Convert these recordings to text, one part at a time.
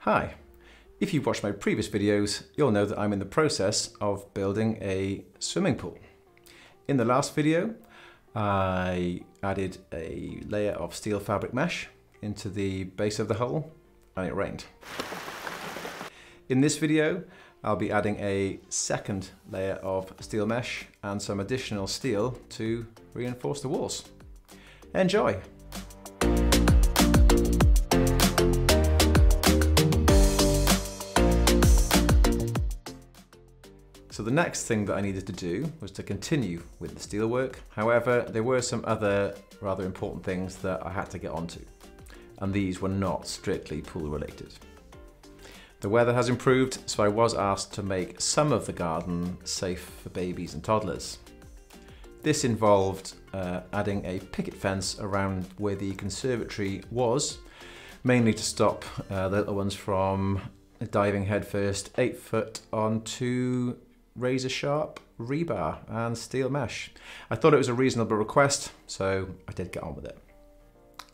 Hi, if you've watched my previous videos, you'll know that I'm in the process of building a swimming pool. In the last video, I added a layer of steel fabric mesh into the base of the hole and it rained. In this video, I'll be adding a second layer of steel mesh and some additional steel to reinforce the walls. Enjoy! So the next thing that I needed to do was to continue with the steel work. However, there were some other rather important things that I had to get onto, and these were not strictly pool related. The weather has improved, so I was asked to make some of the garden safe for babies and toddlers. This involved adding a picket fence around where the conservatory was, mainly to stop the little ones from diving headfirst 8 foot onto razor sharp rebar and steel mesh. I thought it was a reasonable request, so I did get on with it.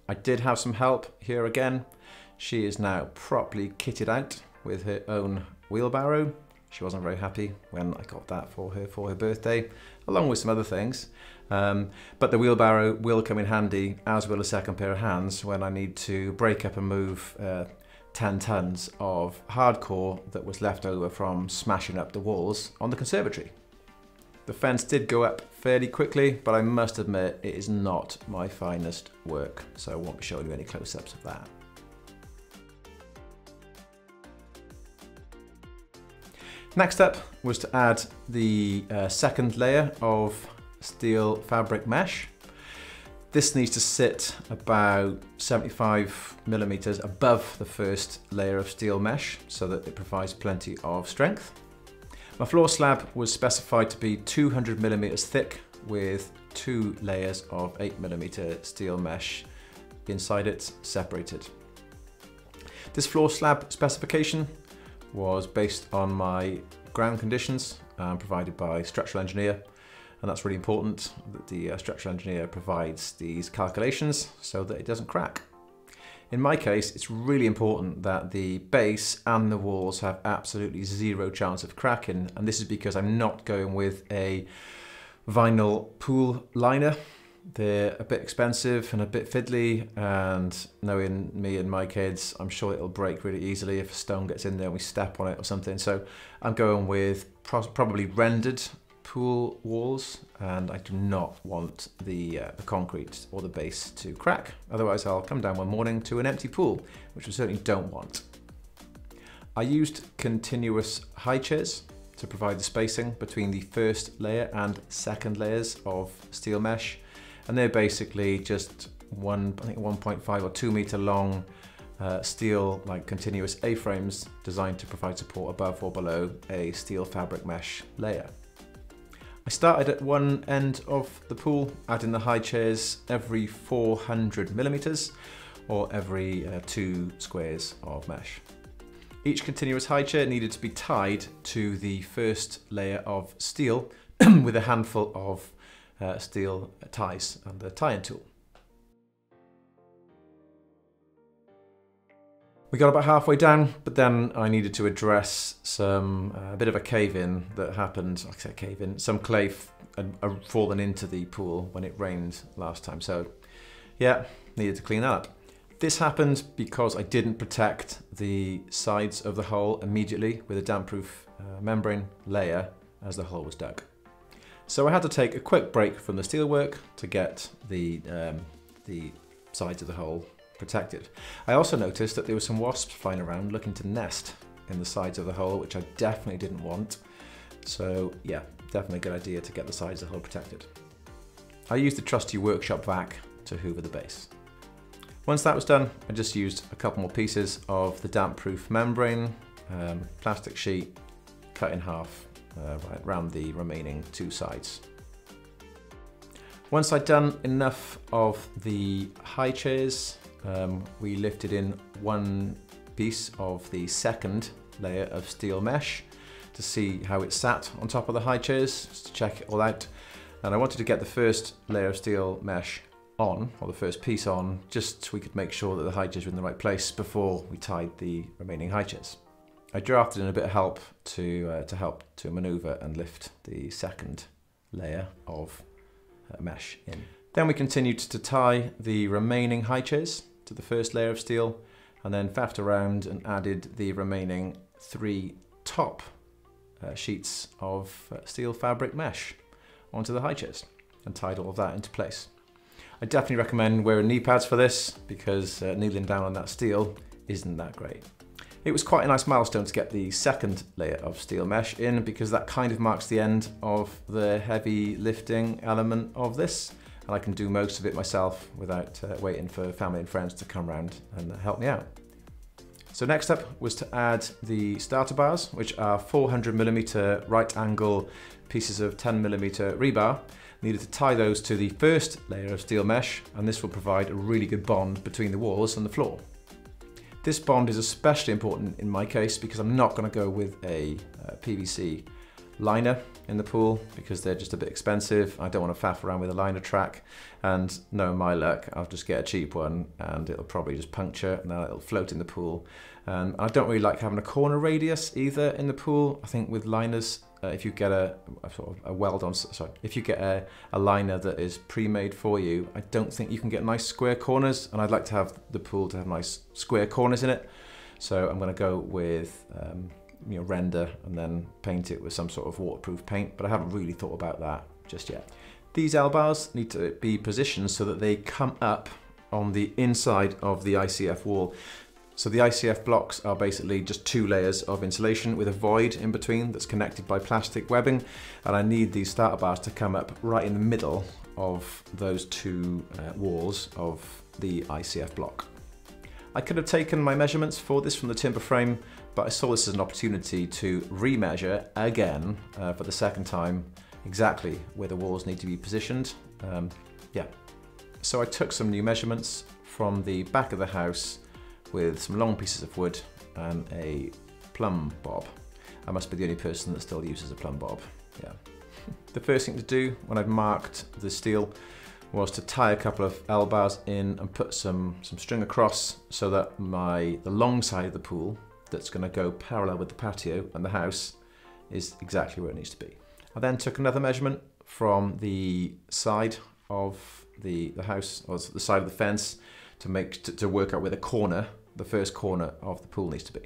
I did have some help here again. She is now properly kitted out with her own wheelbarrow. She wasn't very happy when I got that for her birthday, along with some other things. But the wheelbarrow will come in handy, as will a second pair of hands, when I need to break up and move 10 tons of hardcore that was left over from smashing up the walls on the conservatory. The fence did go up fairly quickly, but I must admit it is not my finest work, so I won't be showing you any close-ups of that. Next up was to add the second layer of steel fabric mesh. This needs to sit about 75 millimeters above the first layer of steel mesh so that it provides plenty of strength. My floor slab was specified to be 200 millimeters thick with 2 layers of 8 millimeter steel mesh inside it, separated. This floor slab specification was based on my ground conditions provided by structural engineer. And that's really important that the structural engineer provides these calculations so that it doesn't crack. In my case, it's really important that the base and the walls have absolutely zero chance of cracking. And this is because I'm not going with a vinyl pool liner. They're a bit expensive and a bit fiddly, and knowing me and my kids, I'm sure it'll break really easily if a stone gets in there and we step on it or something. So I'm going with probably rendered pool walls, and I do not want the concrete or the base to crack. Otherwise I'll come down one morning to an empty pool, which we certainly don't want. I used continuous high chairs to provide the spacing between the first layer and second layers of steel mesh, and they're basically just I think 1.5 or 2 meter long steel like continuous A-frames designed to provide support above or below a steel fabric mesh layer. I started at one end of the pool, adding the high chairs every 400 millimeters or every 2 squares of mesh. Each continuous high chair needed to be tied to the first layer of steel with a handful of steel ties and the tie-in tool. We got about halfway down, but then I needed to address a bit of a cave-in that happened. Like I said, cave-in. Some clay had fallen into the pool when it rained last time. So yeah, needed to clean that up. This happened because I didn't protect the sides of the hole immediately with a damp-proof membrane layer as the hole was dug. So I had to take a quick break from the steelwork to get the sides of the hole protected. I also noticed that there were some wasps flying around looking to nest in the sides of the hole, which I definitely didn't want. So yeah, definitely a good idea to get the sides of the hole protected. I used the trusty workshop vac to hoover the base. Once that was done, I just used a couple more pieces of the damp-proof membrane, plastic sheet, cut in half right around the remaining 2 sides. Once I'd done enough of the high chairs, we lifted in one piece of the second layer of steel mesh to see how it sat on top of the high chairs, just to check it all out. And I wanted to get the first layer of steel mesh on, or the first piece on, just so we could make sure that the high chairs were in the right place before we tied the remaining high chairs. I drafted in a bit of help to maneuver and lift the second layer of mesh in. Then we continued to tie the remaining high chairs to the first layer of steel, and then faffed around and added the remaining 3 top sheets of steel fabric mesh onto the high chairs and tied all of that into place. I definitely recommend wearing knee pads for this because kneeling down on that steel isn't that great. It was quite a nice milestone to get the second layer of steel mesh in because that kind of marks the end of the heavy lifting element of this, and I can do most of it myself without waiting for family and friends to come around and help me out. So next up was to add the starter bars, which are 400mm right angle pieces of 10mm rebar. Needed to tie those to the first layer of steel mesh, and this will provide a really good bond between the walls and the floor. This bond is especially important in my case because I'm not going to go with a PVC liner in the pool because they're just a bit expensive. I don't want to faff around with a liner track, and knowing my luck, I'll just get a cheap one and it'll probably just puncture and then it'll float in the pool. And I don't really like having a corner radius either in the pool. I think with liners, if you get a liner that is pre-made for you, I don't think you can get nice square corners, and I'd like to have the pool to have nice square corners in it. So I'm going to go with render and then paint it with some sort of waterproof paint, but I haven't really thought about that just yet. These L-bars need to be positioned so that they come up on the inside of the ICF wall. So the ICF blocks are basically just 2 layers of insulation with a void in between that's connected by plastic webbing, and I need these starter bars to come up right in the middle of those 2 walls of the ICF block. I could have taken my measurements for this from the timber frame, but I saw this as an opportunity to remeasure again for the second time exactly where the walls need to be positioned. So I took some new measurements from the back of the house with some long pieces of wood and a plumb bob. I must be the only person that still uses a plumb bob, yeah. The first thing to do when I'd marked the steel was to tie a couple of L-bars in and put some string across so that the long side of the pool that's going to go parallel with the patio and the house is exactly where it needs to be. I then took another measurement from the side of the house, or the side of the fence, to work out where the first corner of the pool needs to be.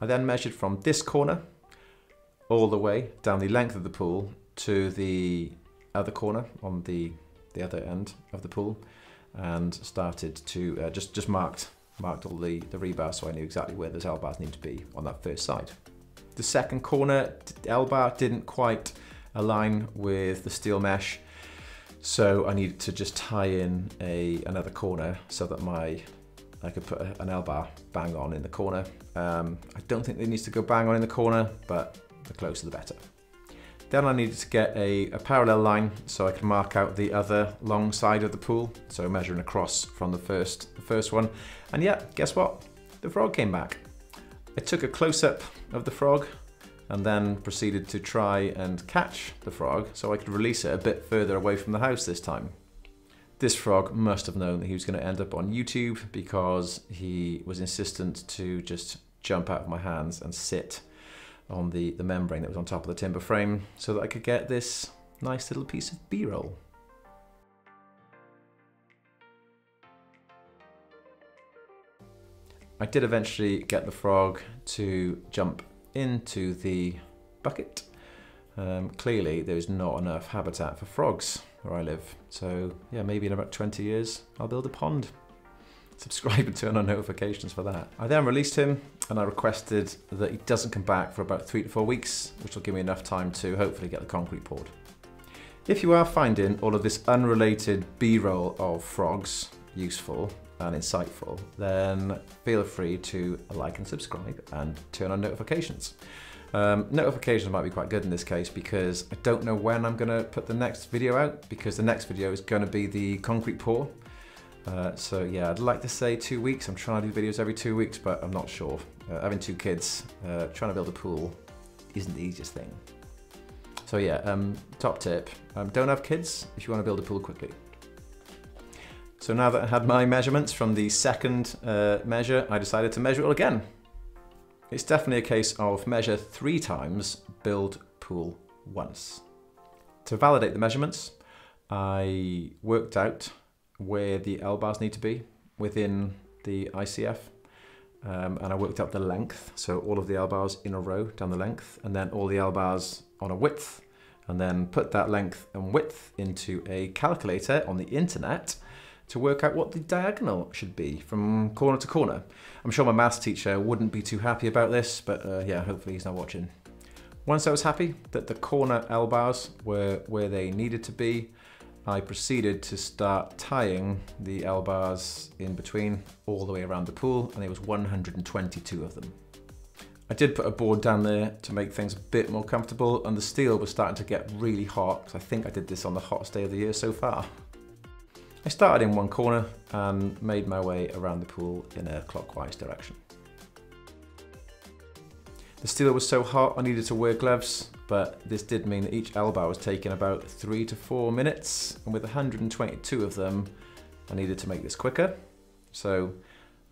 I then measured from this corner all the way down the length of the pool to the other corner on the other end of the pool, and started to just marked all the rebar so I knew exactly where those L-bars need to be on that first side. The second corner L-bar didn't quite align with the steel mesh, so I needed to just tie in another corner so that I could put an L-bar bang on in the corner. I don't think it needs to go bang on in the corner, but the closer the better. Then I needed to get a parallel line so I could mark out the other long side of the pool, so measuring across from the first one. And yeah, guess what? The frog came back. I took a close-up of the frog and then proceeded to try and catch the frog so I could release it a bit further away from the house this time. This frog must have known that he was going to end up on YouTube because he was insistent to just jump out of my hands and sit on the membrane that was on top of the timber frame so that I could get this nice little piece of B-roll. I did eventually get the frog to jump into the bucket. Clearly there's not enough habitat for frogs where I live, so yeah, maybe in about 20 years I'll build a pond. Subscribe and turn on notifications for that. I then released him and I requested that he doesn't come back for about 3 to 4 weeks, which will give me enough time to hopefully get the concrete poured. If you are finding all of this unrelated B-roll of frogs useful and insightful, then feel free to like and subscribe and turn on notifications. Notifications might be quite good in this case because I don't know when I'm going to put the next video out, because the next video is going to be the concrete pour. So yeah, I'd like to say 2 weeks. I'm trying to do videos every 2 weeks, but I'm not sure. Having 2 kids, trying to build a pool isn't the easiest thing. So yeah, top tip, don't have kids if you want to build a pool quickly. So now that I had my measurements from the second measure, I decided to measure it all again. It's definitely a case of measure 3 times, build pool once. To validate the measurements, I worked out where the L bars need to be within the ICF, and I worked out the length, so all of the L bars in a row down the length, and then all the L bars on a width, and then put that length and width into a calculator on the internet to work out what the diagonal should be from corner to corner. I'm sure my maths teacher wouldn't be too happy about this, but yeah, hopefully he's not watching. Once I was happy that the corner L bars were where they needed to be, I proceeded to start tying the L bars in between all the way around the pool, and there was 122 of them. I did put a board down there to make things a bit more comfortable, and the steel was starting to get really hot, because I think I did this on the hottest day of the year so far. I started in one corner and made my way around the pool in a clockwise direction. The steel was so hot I needed to wear gloves, but this did mean that each L bar was taking about 3 to 4 minutes, and with 122 of them, I needed to make this quicker. So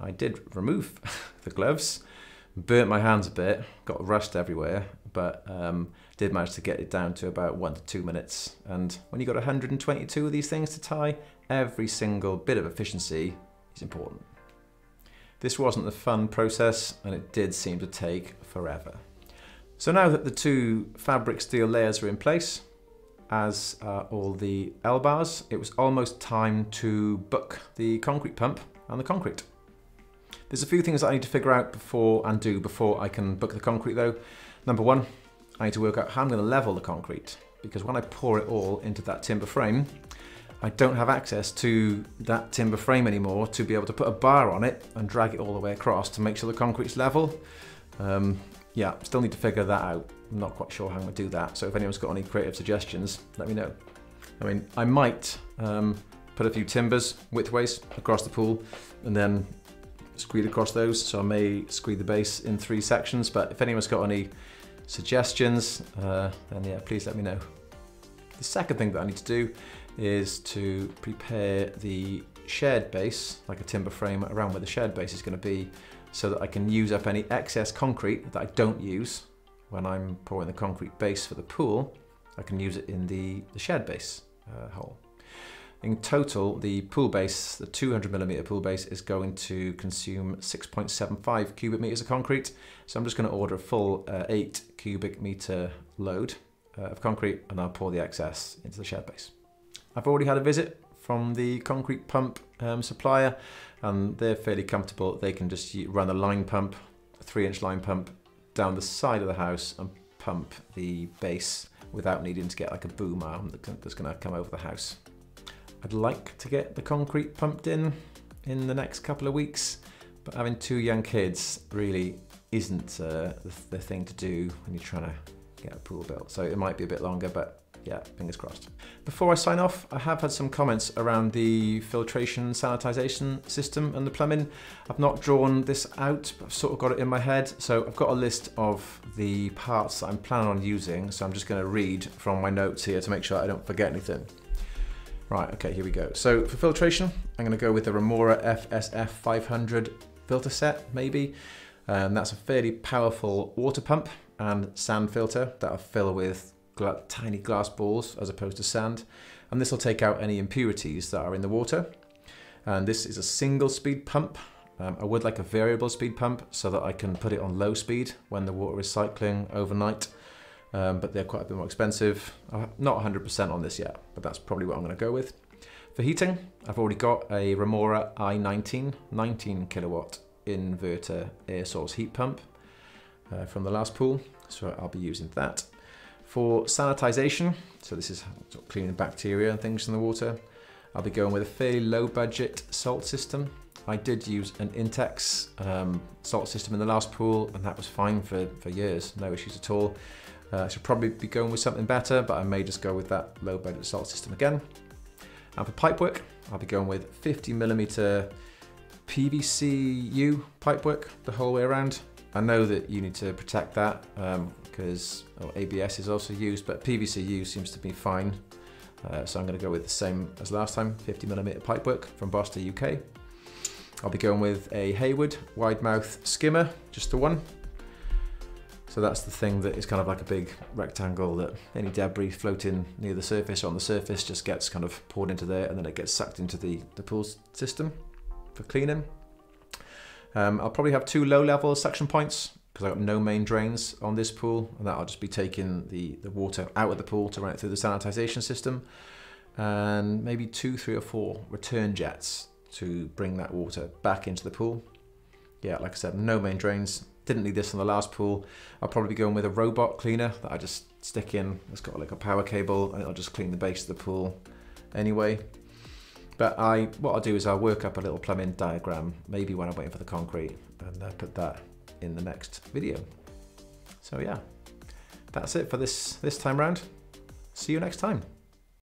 I did remove the gloves, burnt my hands a bit, got rust everywhere, but did manage to get it down to about 1 to 2 minutes. And when you've got 122 of these things to tie, every single bit of efficiency is important. This wasn't a fun process, and it did seem to take forever. So now that the 2 fabric steel layers are in place, as are all the L bars, it was almost time to book the concrete pump and the concrete. There's a few things that I need to figure out before I can book the concrete though. Number 1, I need to work out how I'm going to level the concrete, because when I pour it all into that timber frame, I don't have access to that timber frame anymore to be able to put a bar on it and drag it all the way across to make sure the concrete's level. Yeah, still need to figure that out. I'm not quite sure how I'm going to do that, so if anyone's got any creative suggestions, let me know. I mean, I might put a few timbers widthways across the pool and then screed across those, so I may screed the base in 3 sections, but if anyone's got any suggestions, then yeah, please let me know. The second thing that I need to do is to prepare the shared base, like a timber frame around where the shared base is going to be, so that I can use up any excess concrete that I don't use when I'm pouring the concrete base for the pool. I can use it in the shared base hole. In total, the pool base, the 200mm pool base, is going to consume 6.75 cubic meters of concrete. So I'm just going to order a full 8 cubic meter load of concrete, and I'll pour the excess into the shared base. I've already had a visit from the concrete pump supplier, and they're fairly comfortable. They can just run a line pump, a 3-inch line pump, down the side of the house and pump the base without needing to get like a boom arm that's going to come over the house. I'd like to get the concrete pumped in the next couple of weeks, but having 2 young kids really isn't the thing to do when you're trying to get a pool built. So it might be a bit longer, but yeah, fingers crossed. Before I sign off, I have had some comments around the filtration sanitization system and the plumbing. I've not drawn this out, but I've sort of got it in my head. So I've got a list of the parts that I'm planning on using. So I'm just going to read from my notes here to make sure I don't forget anything. Right, okay, here we go. So for filtration, I'm going to go with the Remora Ep.5 filter set, maybe. That's a fairly powerful water pump and sand filter that I fill with tiny glass balls as opposed to sand, and this will take out any impurities that are in the water. And this is a single speed pump. I would like a variable speed pump so that I can put it on low speed when the water is cycling overnight, but they're quite a bit more expensive. I'm not 100% on this yet, but that's probably what I'm going to go with. For heating, I've already got a Remora i19 19 kilowatt inverter air source heat pump from the last pool, so I'll be using that. For sanitization, so this is sort of cleaning bacteria and things in the water, I'll be going with a fairly low budget salt system. I did use an Intex salt system in the last pool, and that was fine for years, no issues at all. I should probably be going with something better, but I may just go with that low budget salt system again. And for pipework, I'll be going with 50mm PVC-U pipework the whole way around. I know that you need to protect that because ABS is also used, but PVC-U seems to be fine. So I'm going to go with the same as last time, 50mm pipework from Boss to UK. I'll be going with a Hayward wide mouth skimmer, just the one. So that's the thing that is kind of like a big rectangle that any debris floating near the surface or on the surface just gets kind of poured into there, and then it gets sucked into the pool system for cleaning. I'll probably have 2 low-level suction points because I've got no main drains on this pool, and that'll just be taking the water out of the pool to run it through the sanitization system, and maybe 2, 3 or 4 return jets to bring that water back into the pool. Yeah, like I said, no main drains. Didn't need this on the last pool. I'll probably be going with a robot cleaner that I just stick in. It's got like a power cable and it'll just clean the base of the pool anyway. But what I'll do is I'll work up a little plumbing diagram, maybe when I'm waiting for the concrete, and put that in the next video. So yeah, that's it for this time round. See you next time.